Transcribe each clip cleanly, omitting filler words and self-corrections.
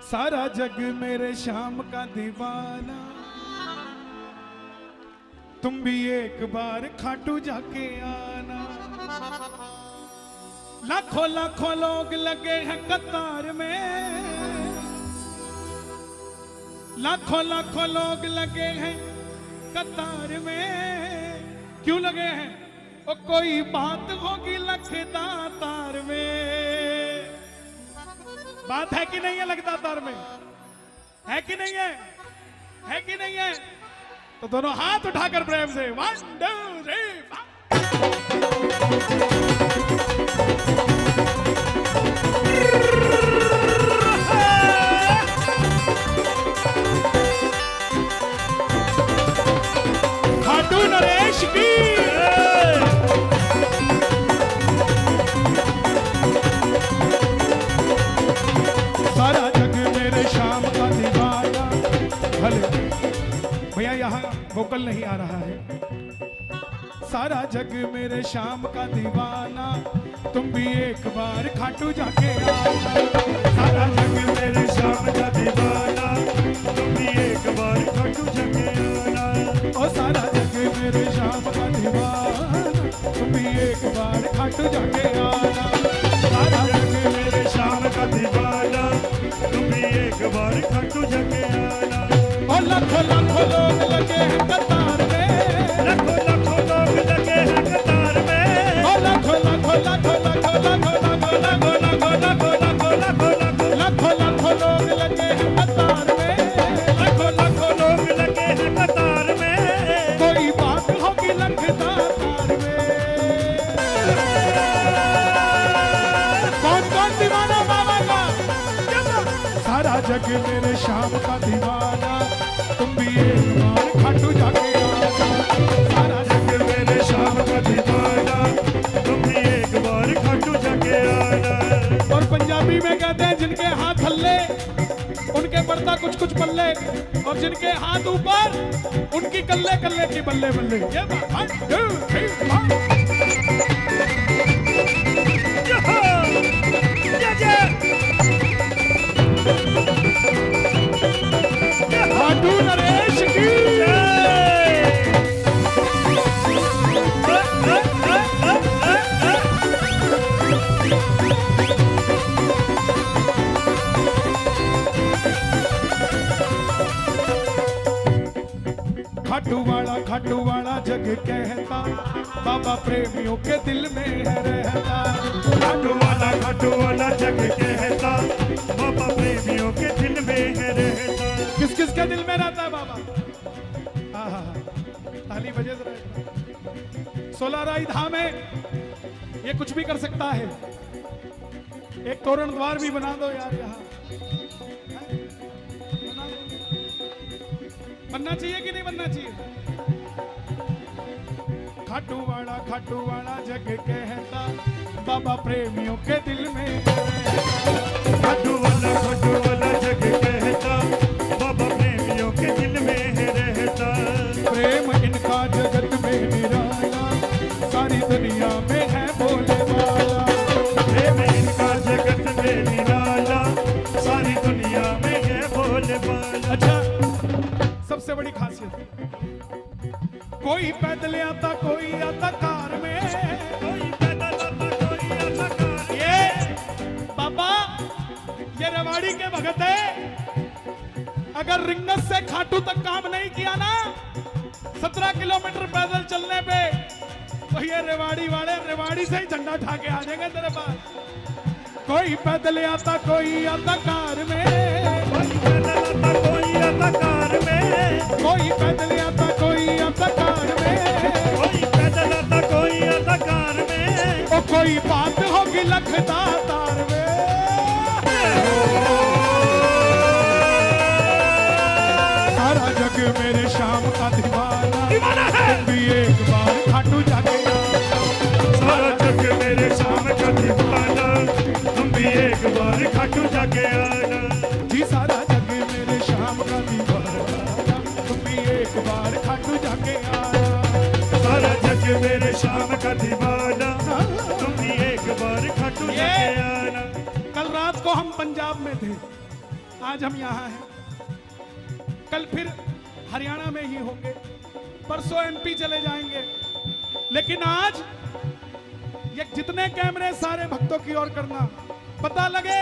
सारा जग मेरे शाम का दीवाना, तुम भी एक बार खाटू जाके आना। लाखों लाखों लोग लगे हैं कतार में, लाखों लाखों लोग लगे हैं कतार में। क्यों लगे हैं? ओ कोई बात होगी लखदा तार में। बात है कि नहीं है लगदा तार में? है कि नहीं है? है कि नहीं है? तो दोनों हाथ उठाकर प्रेम से 1 2 3 खाटू नरेश की। सारा जग मेरे शाम का दीवाना। भले भैया यहाँ वोकल नहीं आ रहा है। सारा जग मेरे शाम का दीवाना, तुम भी एक बार खाटू जाके आना। सारा जग मेरे शाम का दीवाना, तुम भी एक बार खाटू जाके आना। ओ सारा जग मेरे शाम का दीवाना, तुम भी एक बार खाटू जाके आना। सारा जग मेरे शाम का दीवाना, तुम भी एक बार खाटू जाके आना। और लाखों लाखों लोग लगे हैं कतार में, लाखों लाखों लोग लगे हैं कतार में। और लाखों लाखों लाखों लाखों लाखों लाखों लाखों लाखों लाखों लाखों लाखों लाखों लाखों लोग लगे हैं कतार में। लाखों लाखों लोग लगे हैं कतार में। कोई बात होगी लखदा तार में। कौन कौन दीवाना बाबा का? सारा जग मेरे शाम का दीवाना, तुम भी एक बार खाटू जाके आना। सारा जग मेरे शाम का दीवाना, तुम भी एक बार खाटू जाके आना। और पंजाबी में कहते हैं जिनके हाथ हल्ले उनके पड़ता कुछ कुछ पल्ले, और जिनके हाथ ऊपर उनकी कल्ले कल्ले की बल्ले बल्ले। ये बात 1 2 3 खाटू नरेश की। खाटू वाला जग कहता, बाबा प्रेमियों के दिल में है रहता। खाटू वाला जग कहता, बाबा प्रेमियों के दिल में है रहता। किस किस के दिल में रहता है बाबा? हाँ, ताली बजे जरा। 16 राई धाम है, ये कुछ भी कर सकता है। एक तोरण द्वार भी बना दो यार यहाँ। बनना चाहिए कि नहीं बनना चाहिए? खाटू वाला जग कहता, बाबा प्रेमियों के दिल में है रहता। खाटू वाला जग कहता, बाबा प्रेमियों के दिल में है रहता। प्रेम इनका जगत में निराला, सारी दुनिया में है बोले वाला। प्रेम इनका जगत में निराला, सारी दुनिया में है बोले वाला। अच्छा, सबसे बड़ी खासियत, कोई पैदल आता कोई आता कार में। कोई पैदल आता कोई आता कार। ये बाबा ये रेवाड़ी के भगत है। अगर रिंगस से खाटू तक काम नहीं किया ना 17 किलोमीटर पैदल चलने पे, तो ये रेवाड़ी वाले रेवाड़ी से ही झंडा उठा के आ जाएंगे तेरे पास। कोई पैदल आता कोई आता कार में। कोई पैदल आता कोई आता कार में। कोई पैदल आता कोई आता कार में। कोई पैदल आता कोई आता कार में। ओ कोई बात होगी लखदा तार में। सारा जग मेरे शाम का दीवाना है, तुम भी एक बार खाटू जाके आना। सारा जग मेरे शाम का दीवाना, तुम भी एक बार खाटू जाके आना। जी सारा जग मेरे शाम का दीवाना, तुम भी एक बार खाटू जाके आना। सारा जग मेरे शाम का दीवाना, तुम भी एक बार खाटू जाके आना। कल रात को हम पंजाब में थे, आज हम यहाँ हैं, कल फिर हरियाणा में ही होंगे, परसों एमपी चले जाएंगे, लेकिन आज ये जितने कैमरे सारे भक्तों की ओर करना, पता लगे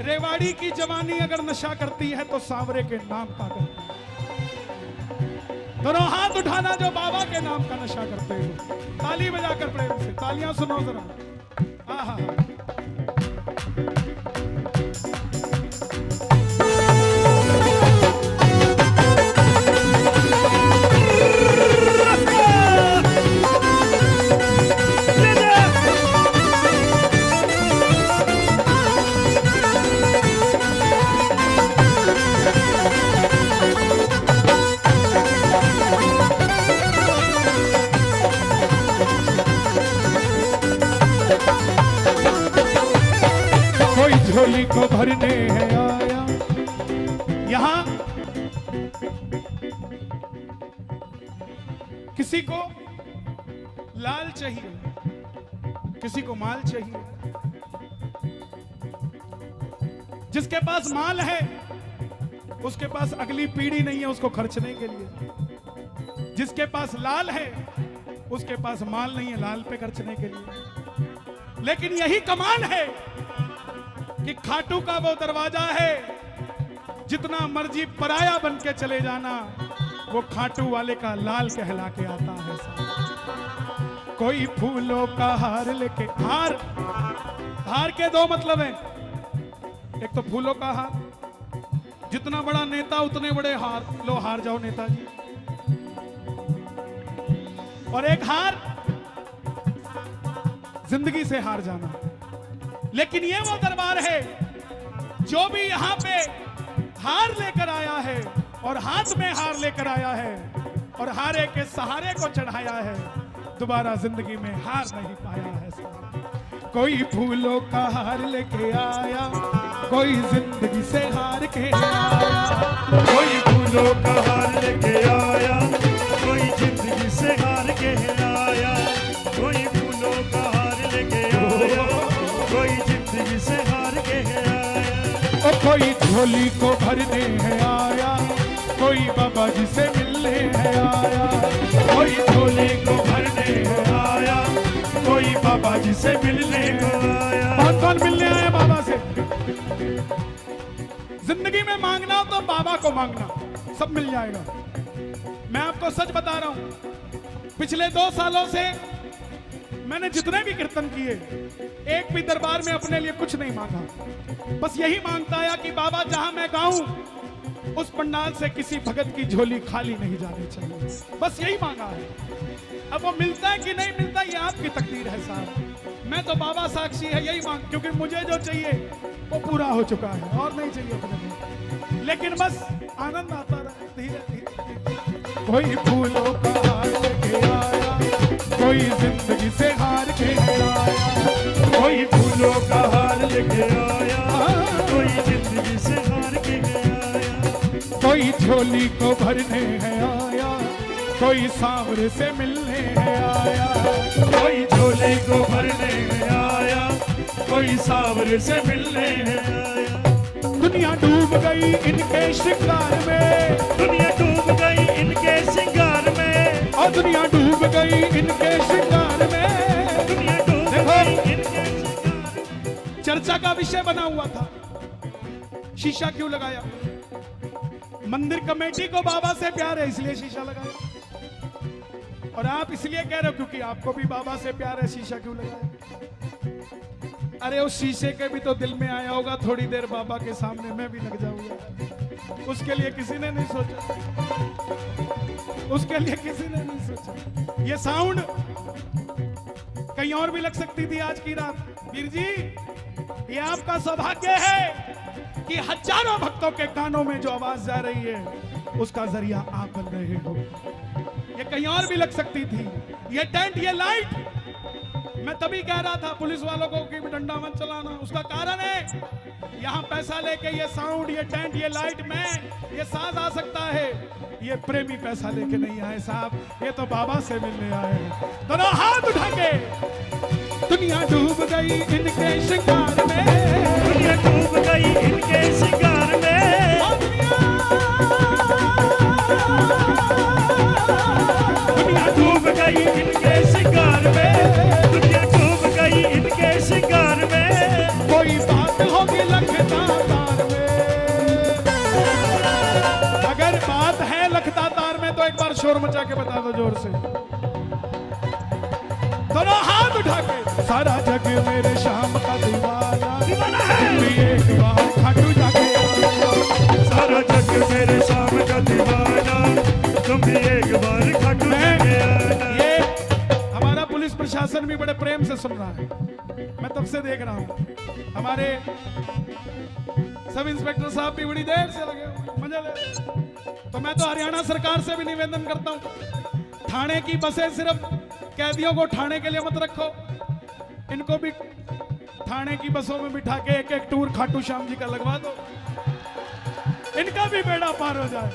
रेवाड़ी की जवानी अगर नशा करती है तो सांवरे के नाम का करती है। दोनों हाथ उठाना जो बाबा के नाम का नशा करते हो, ताली बजाकर प्रेम से, तालियां सुनो जरा। आहा, झोली को भरने है आया यहां। किसी को लाल चाहिए, किसी को माल चाहिए। जिसके पास माल है उसके पास अगली पीढ़ी नहीं है उसको खर्चने के लिए। जिसके पास लाल है उसके पास माल नहीं है लाल पे खर्चने के लिए। लेकिन यही कमाल है कि खाटू का वो दरवाजा है, जितना मर्जी पराया बन के चले जाना, वो खाटू वाले का लाल कहला के आता है। कोई फूलों का हार लेके, हार के दो मतलब है, एक तो फूलों का हार, जितना बड़ा नेता उतने बड़े हार, लो हार जाओ नेताजी। और एक हार जिंदगी से हार जाना। लेकिन ये वो दरबार है जो भी यहाँ पे हार लेकर आया है और हाथ में हार लेकर आया है और हारे के सहारे को चढ़ाया है, दोबारा जिंदगी में हार नहीं पाया है। कोई फूलों का हार लेके आया, कोई जिंदगी से हार के आया। कोई फूलों का हार लेके आया, कोई जिंदगी से हार के आया। कोई फूलों का हार लेके आया, कोई जिंदगी से हार के आया। और कोई झोली को भरने है आया, कोई बाबा जी से मिलने है आया। कोई झोली को भरने है आया, कोई बाबा जी से मिलने को आया। कौन मिलने आया बाबा से? जिंदगी में मांगना हो तो बाबा को मांगना, सब मिल जाएगा। मैं आपको सच बता रहा हूं, पिछले 2 सालों से मैंने जितने भी कीर्तन किए, एक भी दरबार में अपने लिए कुछ नहीं मांगा। बस यही मांगता आया कि बाबा जहां मैं गाऊं उस पंडाल से किसी भगत की झोली खाली नहीं जानी चाहिए। बस यही मांगा है। अब वो मिलता है कि नहीं मिलता ये आपकी तकदीर है साहब। मैं तो बाबा साक्षी है, यही मांग, क्योंकि मुझे जो चाहिए वो पूरा हो चुका है और नहीं चाहिए अपने। लेकिन बस आनंद आता रहे धीरे धीरे। कोई फूलों का हार लेके आया, कोई जिंदगी से हार के आया। कोई फूलों का हार लेके आया, कोई जिंदगी से हार के आया। कोई झोली को भरने है आया, कोई सांवरे से मिलने है आया। कोई झोली को भरने है आया, कोई सांवरे से मिलने है आया। दुनिया डूब गई इनके श्रृंगार में, दुनिया डूब गई इनके श्रृंगार में। और दुनिया डूब गई इनके श्रृंगार में। दुनिया डूब गई इनके श्रृंगार में। चर्चा का विषय बना हुआ था, शीशा क्यों लगाया? मंदिर कमेटी को बाबा से प्यार है इसलिए शीशा लगाया, और आप इसलिए कह रहे हो क्योंकि आपको भी बाबा से प्यार है, शीशा क्यों लगाया? अरे उस शीशे के भी तो दिल में आया होगा थोड़ी देर बाबा के सामने मैं भी लग जाऊंगा। उसके लिए किसी ने नहीं सोचा, उसके लिए किसी ने नहीं सोचा। ये साउंड कहीं और भी लग सकती थी आज की रात। वीर जी, ये आपका सौभाग्य है कि हजारों भक्तों के कानों में जो आवाज जा रही है उसका जरिया आप बन रहे हो। ये कहीं और भी लग सकती थी। ये टेंट, ये लाइट, मैं तभी कह रहा था पुलिस वालों को कि डंडा मत चलाना। उसका कारण है यहाँ पैसा लेके ये साउंड, ये टेंट, ये लाइट में ये साज आ सकता है। ये प्रेमी पैसा लेके नहीं आए साहब, ये तो बाबा से मिलने आए। दोनों हाथ उठा के। दुनिया डूब गई इनके श्रृंगार में, दुनिया डूब गई इनके श्रृंगार में। शोर मचा के बता दो जोर से, दोनों हाथ उठा के। सारा जग मेरे शाम का दीवाना, दीवाना है। तुम भी एक बार खाटू जाके आओ। सारा जग मेरे शाम का दीवाना, तुम भी एक बार खाटू जाके आना। ये हमारा पुलिस प्रशासन भी बड़े प्रेम से सुन रहा है, मैं तब से देख रहा हूं। हमारे सब इंस्पेक्टर साहब भी बड़ी देर से लगे हुए, मजा ले रहे हैं। तो मैं तो हरियाणा सरकार से भी निवेदन करता हूं, थाने की बसें सिर्फ कैदियों को थाने के लिए मत रखो, इनको भी थाने की बसों में बिठा के एक एक टूर खाटू श्याम जी का लगवा दो, इनका भी बेड़ा पार हो जाए।